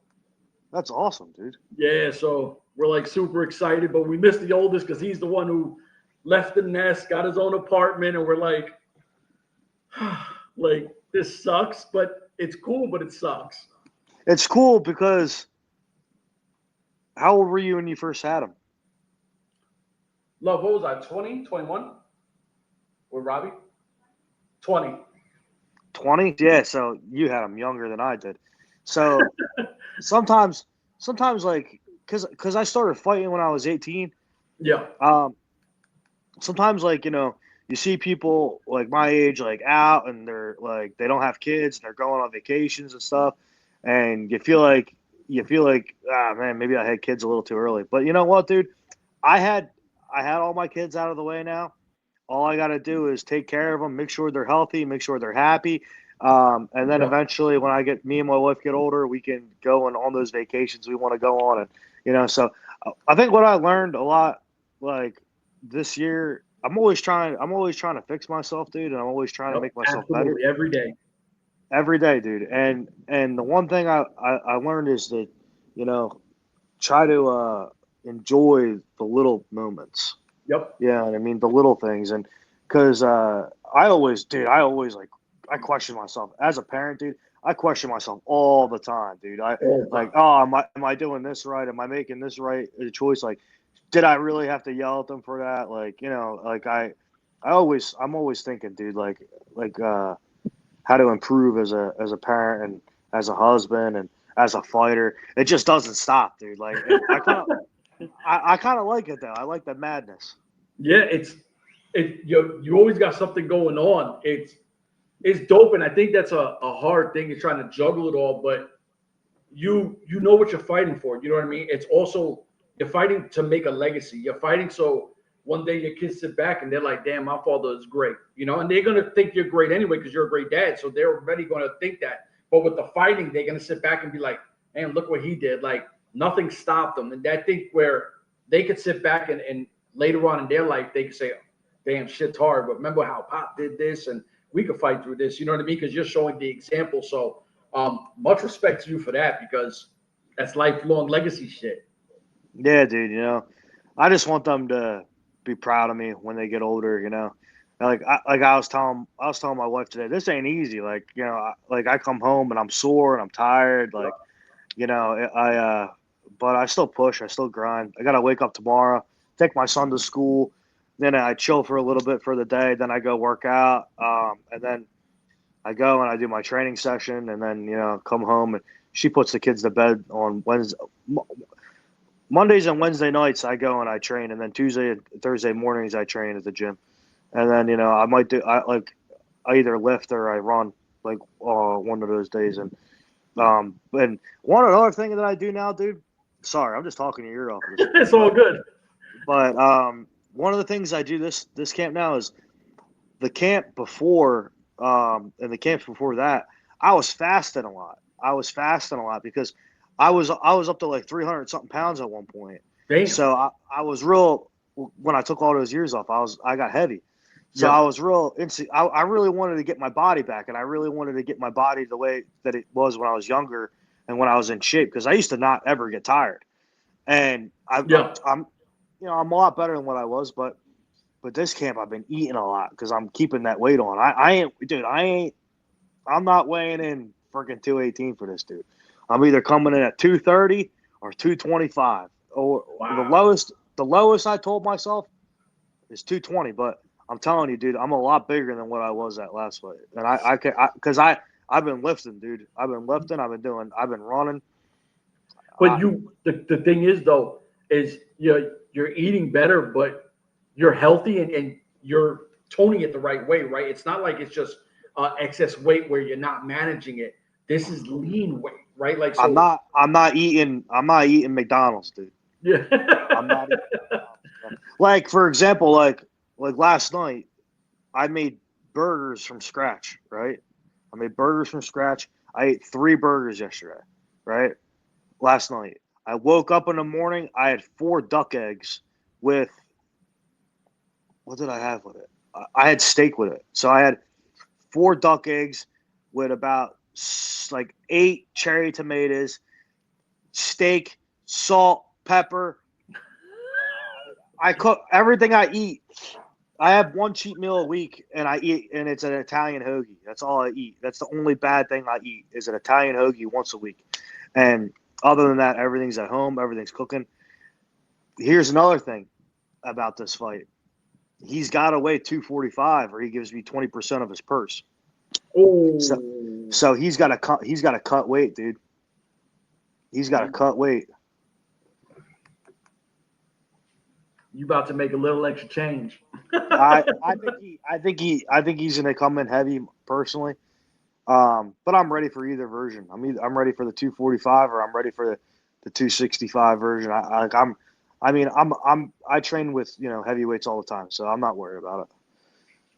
That's awesome, dude. Yeah, so we're like super excited, but we miss the oldest because he's the one who left the nest, got his own apartment, and we're like, like this sucks, but it's cool, but it sucks. It's cool because how old were you when you first had him? Love, what was I, 20, 21? With Robbie? 20. 20? Yeah, so you had him younger than I did. So sometimes like because I started fighting when I was 18. Yeah. Sometimes like, you see people like my age like out and they're like they don't have kids and they're going on vacations and stuff. And you feel like, man, maybe I had kids a little too early. But you know what, dude? I had all my kids out of the way now. All I got to do is take care of them, make sure they're healthy, make sure they're happy. And then eventually when me and my wife get older, we can go on those vacations we want to go on. And, so I think what I learned a lot, like this year, I'm always trying to fix myself, dude. And I'm always trying to make myself better. Every day, dude. And the one thing I learned is that, try to enjoy the little moments. Yep. Yeah, I mean, the little things. And because I always question myself. As a parent, dude, I question myself all the time, dude. Am I doing this right? Am I making this right choice? Like, did I really have to yell at them for that? Like, I'm always thinking, dude, like, how to improve as a parent and as a husband and as a fighter. It just doesn't stop, dude. Like I kind of like it though. I like the madness. Yeah, you always got something going on. It's dope, and I think that's a hard thing is trying to juggle it all, but you know what you're fighting for. You know what I mean? It's also you're fighting to make a legacy. You're fighting so one day your kids sit back and they're like, damn, my father is great. You know, and they're gonna think you're great anyway because you're a great dad. So they're already gonna think that. But with the fighting, they're gonna sit back and be like, damn, look what he did. Like nothing stopped them. And I think where they could sit back and later on in their life, they could say, damn, shit's hard. But remember how Pop did this and we could fight through this. You know what I mean? Because you're showing the example. So much respect to you for that because that's lifelong legacy shit. Yeah, dude. You know, I just want them to be proud of me when they get older. You know, I was telling my wife today, this ain't easy. Like, you know, I come home and I'm sore and I'm tired. Like, you know, but I still push. I still grind. I gotta wake up tomorrow, take my son to school, then I chill for a little bit for the day. Then I go work out, and then I go and I do my training session, and then, you know, come home and she puts the kids to bed on Mondays and Wednesday nights. I go and I train, and then Tuesday and Thursday mornings I train at the gym, and then, you know, I either lift or I run like one of those days, and one other thing that I do now, dude. Sorry, I'm just talking your ear off. It's all good. But one of the things I do this camp now is the camp before. And the camps before that, I was fasting a lot. Because I was up to like 300 something pounds at one point. Damn. So I was real when I took all those years off. I got heavy. So yeah. I was real. I really wanted to get my body back, and I really wanted to get my body the way that it was when I was younger and when I was in shape. Because I used to not ever get tired, and I'm a lot better than what I was, but this camp, I've been eating a lot because I'm keeping that weight on. I'm not weighing in freaking 218 for this, dude. I'm either coming in at 230 or 225. Or wow. The lowest I told myself is 220. But I'm telling you, dude, I'm a lot bigger than what I was at last fight. And I've been lifting, dude. I've been lifting. I've been running. But the thing is though, is you're eating better, but you're healthy and you're toning it the right way, right? It's not like it's just excess weight where you're not managing it. This is lean weight, right? Like, so, I'm not eating McDonald's, dude. Yeah. I'm not eating McDonald's. Like, for example, like last night, I made burgers from scratch, right? I ate 3 burgers yesterday, right? Last night. I woke up in the morning, I had 4 duck eggs with – what did I have with it? I had steak with it. So I had 4 duck eggs with about like 8 cherry tomatoes, steak, salt, pepper. I cook everything I eat. I have 1 cheat meal a week, and I eat, and it's an Italian hoagie. That's all I eat. That's the only bad thing I eat is an Italian hoagie once a week. And other than that, everything's at home. Everything's cooking. Here's another thing about this fight. He's got to weigh 245, or he gives me 20% of his purse. Oh, so he's got to cut. He's got to cut weight, dude. He's got to cut weight. You about to make a little extra change? I think he's going to come in heavy personally. But I'm ready for either version. I'm ready for the 245, or I'm ready for the 265 version. I train with, you know, heavyweights all the time, so I'm not worried about it.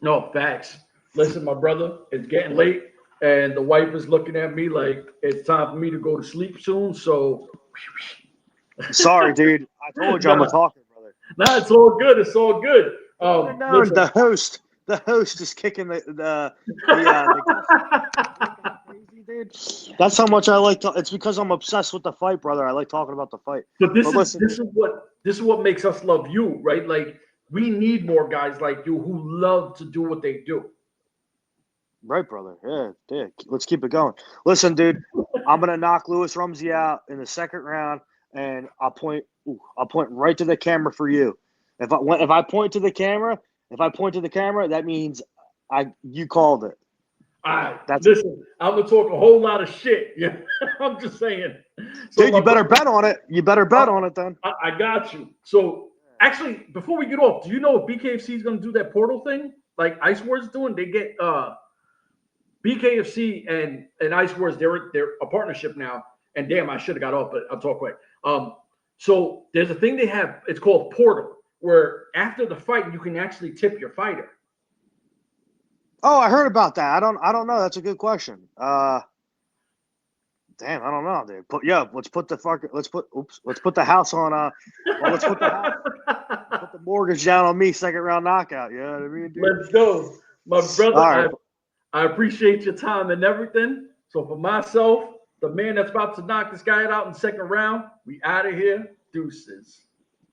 No, facts. Listen, my brother, it's getting late, and the wife is looking at me like it's time for me to go to sleep soon. So, sorry, dude. I told you I'm a talker, brother. Nah, it's all good. It's all good. The host is kicking the dude. That's how much I like to. It's because I'm obsessed with the fight, brother. I like talking about the fight. But this is what makes us love you, right? Like, we need more guys like you who love to do what they do. Right, brother. Yeah. Let's keep it going. Listen, dude, I'm gonna knock Lewis Rumsey out in the second round, and I'll point right to the camera for you. If I point to the camera, that means you called it. All right, listen, I'm gonna talk a whole lot of shit. Yeah, I'm just saying. So dude, you better bet on it. You better bet on it then. I got you. So actually, before we get off, do you know if BKFC is gonna do that portal thing like Ice Wars doing? They get BKFC and Ice Wars. They're a partnership now. And damn, I should have got off, but I'll talk quick. So there's a thing they have. It's called Portal, where after the fight you can actually tip your fighter. Oh, I heard about that. I don't know. That's a good question. Damn, I don't know, dude. Let's put the house on let's put the mortgage down on me, second round knockout. You know what I mean, dude? Let's go. My brother, right. I appreciate your time and everything. So for myself, the man that's about to knock this guy out in the second round, we out of here. Deuces.